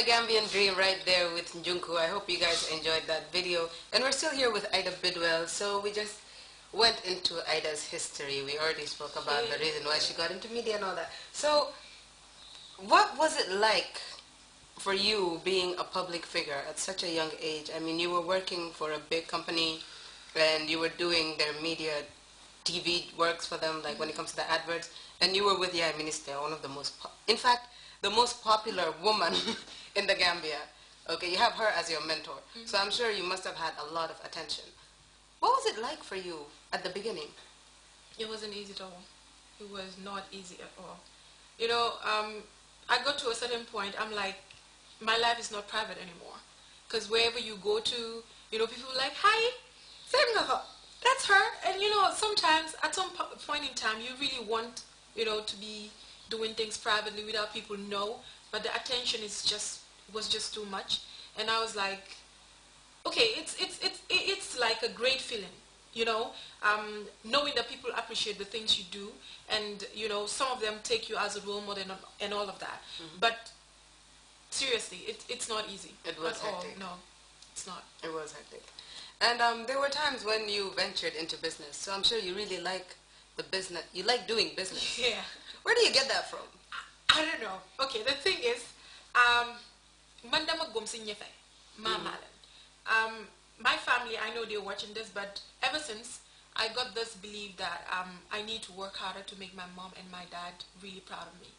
the Gambian Dream right there with Njunku. I hope you guys enjoyed that video. And we're still here with Ida Bidwell. So we just went into Ida's history. We already spoke about the reason why she got into media and all that. So what was it like for you being a public figure at such a young age? I mean, you were working for a big company and you were doing their media TV works for them, like when it comes to the adverts, and you were with Yaya Minister, one of the most, in fact, the most popular woman in the Gambia. Okay, you have her as your mentor. So I'm sure you must have had a lot of attention. What was it like for you at the beginning? It wasn't easy at all. It was not easy at all. You know, I got to a certain point, I'm like, my life is not private anymore. Because wherever you go to, you know, people are like, hi, that's her. And you know, sometimes at some point in time, you really want, you know, to be doing things privately without people know, but the attention was just too much. And I was like, okay, it's like a great feeling, you know, knowing that people appreciate the things you do, and you know, some of them take you as a role model and all of that. But seriously, it's not easy. It was hectic. No, it's not. It was hectic. And there were times when you ventured into business, so I'm sure you really like the business. You like doing business. Yeah. Where do you get that from? I don't know. Okay, the thing is, my family, I know they're watching this, but ever since I got this belief that I need to work harder to make my mom and my dad really proud of me.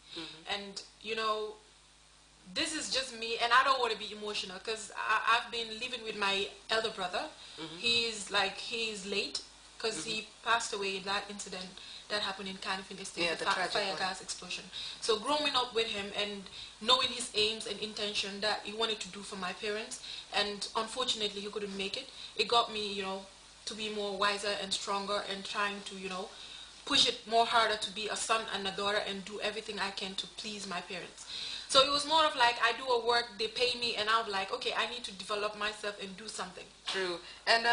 And you know, this is just me, and I don't want to be emotional because I've been living with my elder brother. He's late because he passed away in that incident that happened in Canifin Estate, the fire gas explosion. So growing up with him and knowing his aims and intention that he wanted to do for my parents, and unfortunately he couldn't make it, it got me, you know, to be more wiser and stronger and trying to, you know, push it more harder to be a son and a daughter and do everything I can to please my parents. So it was more of like, I do a work, they pay me, and I'm like, okay, I need to develop myself and do something. True. And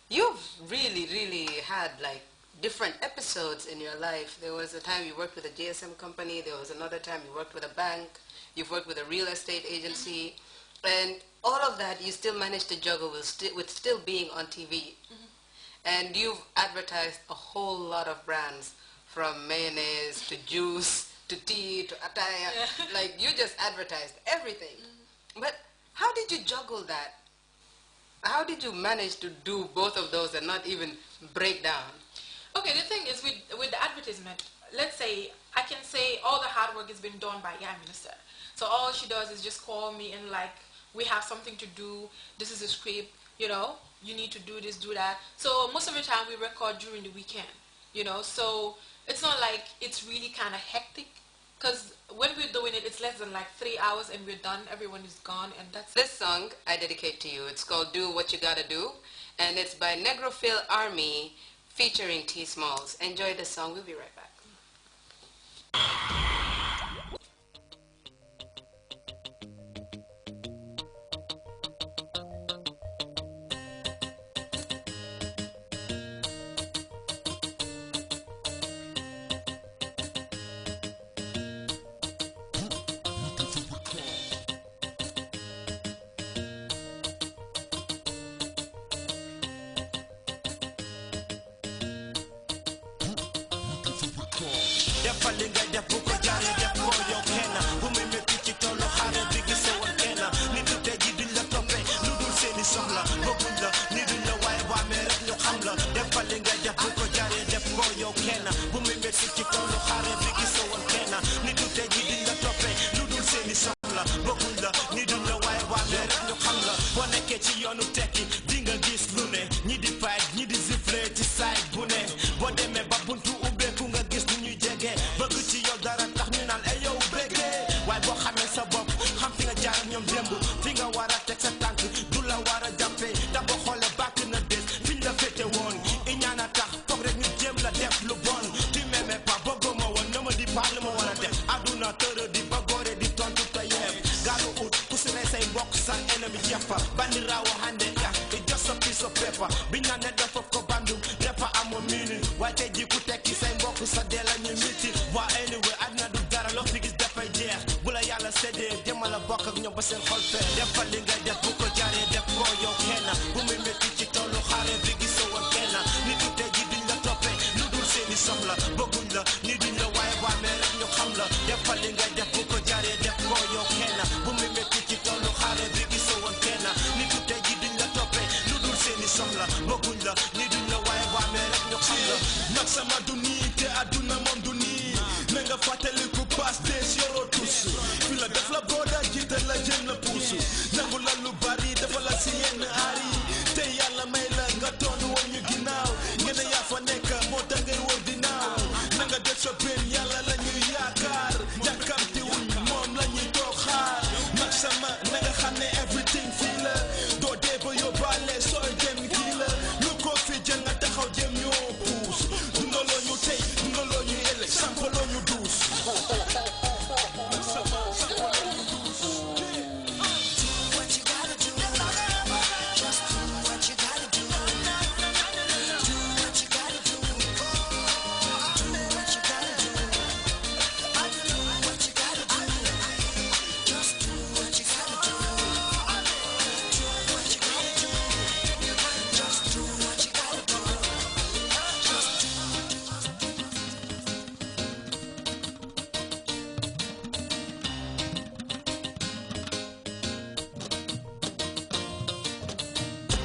you've really had like different episodes in your life. There was a time you worked with a GSM company. There was another time you worked with a bank. You've worked with a real estate agency. And all of that you still managed to juggle with still being on TV. And you've advertised a whole lot of brands, from mayonnaise to juice to tea to attire. Like, you just advertised everything. But how did you juggle that? How did you manage to do both of those and not even break down? Okay, the thing is with the advertisement, let's say, I can say all the hard work has been done by Yaya Minister. So all she does is just call me and like, we have something to do, this is a script, you know, you need to do this, do that. So most of the time we record during the weekend, you know, so it's not like it's really kind of hectic, because when we're doing it, it's less than like 3 hours and we're done, everyone is gone, and that's This song I dedicate to you. It's called Do What You Gotta Do, and it's by Negrophil Army featuring T Smalls. Enjoy the song. We'll be right back. Anyway, I not do that. I love niggas that I dare. Will I yell and say, "Dear, my luck, ba seen xol fee defal li ngay def bu ko jaaree def ko yow kenn bu muy métti ci tollu xare bi gisoo woon kenn nit yu tey ji duñ la toppee lu dul seeni soxla bëgguñ la ni duñ la waaye waamee rek ñu xam la defal li ngay def bu ko jaaree def ko yow kenn bu muy métti ci tollu xare bi gisoo woon kenn nit yu tey ji duñ la toppee lu dul seeni soxla bëgguñ la ni duñ la waaye waamee rek ñu xam la nag sama du nii te àdduna moom du nii na nga fàttaliku pass days yoroo tus fi la def la booda jiital la jël na puusu nangu la lu bari dafa la si yenn aar yi te yàlla may la nga toon woon ñu ginnaaw ngeen yaa fa nekk moo tax ngay wër dinaaw na nga def sa benn yàlla la ñuy yaakaar jàkkamti wuñ moom la ñuy toog xaar nag sama na nga xam ne everything fii la doo dee ba yóbbaale sooy dem kii la lu ko fi jël nga taxaw jëm ñoo puus dundaloo ñu tey dundaloo ñu ëllëg sampaloo ñu duus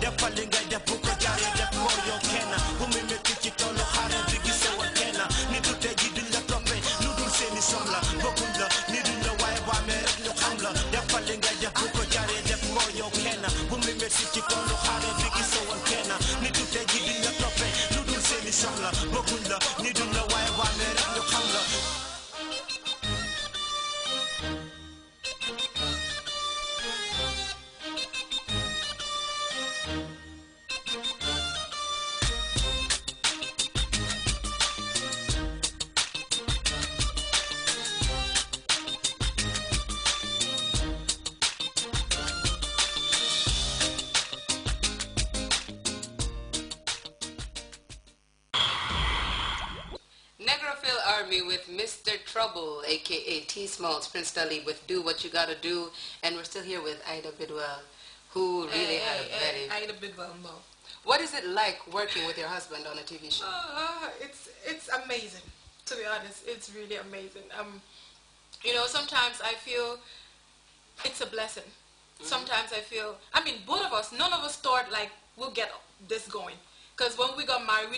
defal li ngay def bu ko jaaree def ko yow kenn bu muy métti ci tollu xare bi gisoo woon kenn nit yu tey ji duñ la toppee lu dul seeni soxla bëgguñ la ni duñ la waaye waamee rek ñu xam la defal li ngay def bu ko jaaree def ko yow kenn bu muy métti ci tollu xare bi gisoo woon kenn nit yu tey ji duñ la toppee lu dul seeni soxla bëgguñ la ni duñ la waaye waamee rek ñu xam la Negrophil Army with Mr. Trouble, aka T Smalls, Prince Tully with Do What You Gotta Do, and we're still here with Ida Bidwell, who really had a very... Ida Bidwell, Mo. What is it like working with your husband on a TV show? It's amazing, to be honest. It's really amazing. You know, sometimes I feel it's a blessing. Sometimes I feel, I mean, both of us, none of us thought like we'll get this going. Because when we got married,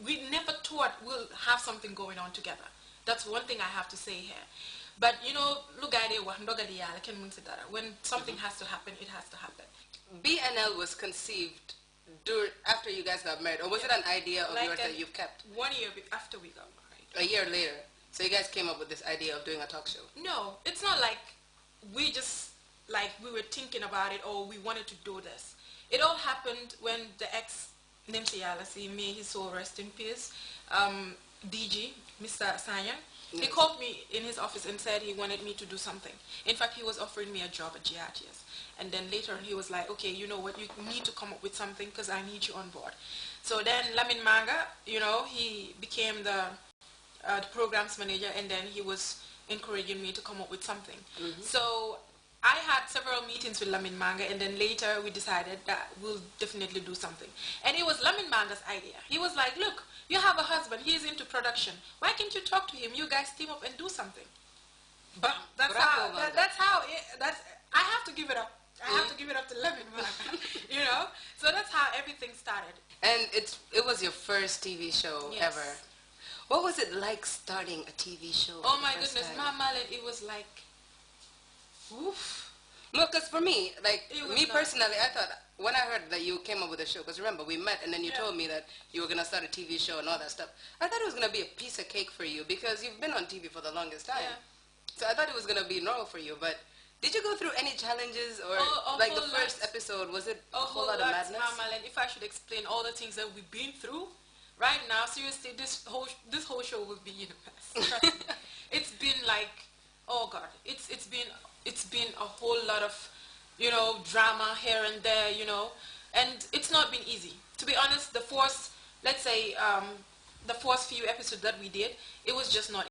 we never thought we'll have something going on together. That's one thing I have to say here. But you know, when something has to happen, it has to happen. BNL was conceived after you guys got married, or was it an idea of yours that you've kept? 1 year after we got married. A year later. So you guys came up with this idea of doing a talk show? No, it's not like we just, like we were thinking about it or we wanted to do this. It all happened when the ex, may his soul rest in peace, DG, Mr. Sanya, he called me in his office and said he wanted me to do something. In fact, he was offering me a job at Grts. And then later on he was like, okay, you know what, you need to come up with something because I need you on board. So then Lamin Manga, you know, he became the programs manager, and then he was encouraging me to come up with something. So I had several meetings with Lamin Manga, and then later we decided that we'll definitely do something. And it was Lamin Manga's idea. He was like, look, you have a husband, he's into production. Why can't you talk to him? You guys team up and do something. But that's how I have to give it up. I have to give it up to Lamin Manga, you know? So that's how everything started. And it was your first TV show ever. What was it like starting a TV show? Oh my goodness, Mama, it was like, oof. No, because for me, like, me personally, I thought, when I heard that you came up with a show, because remember, we met and then you told me that you were going to start a TV show and all that stuff. I thought it was going to be a piece of cake for you because you've been on TV for the longest time. So I thought it was going to be normal for you, but did you go through any challenges or like the first episode, was it a whole lot of madness? Mama, and if I should explain all the things that we've been through, right now, seriously, this whole show will be in a mess. Trust me. It's been like, oh God, it's been a whole lot of, you know, drama here and there, you know, and it's not been easy. To be honest, the first few episodes that we did, it was just not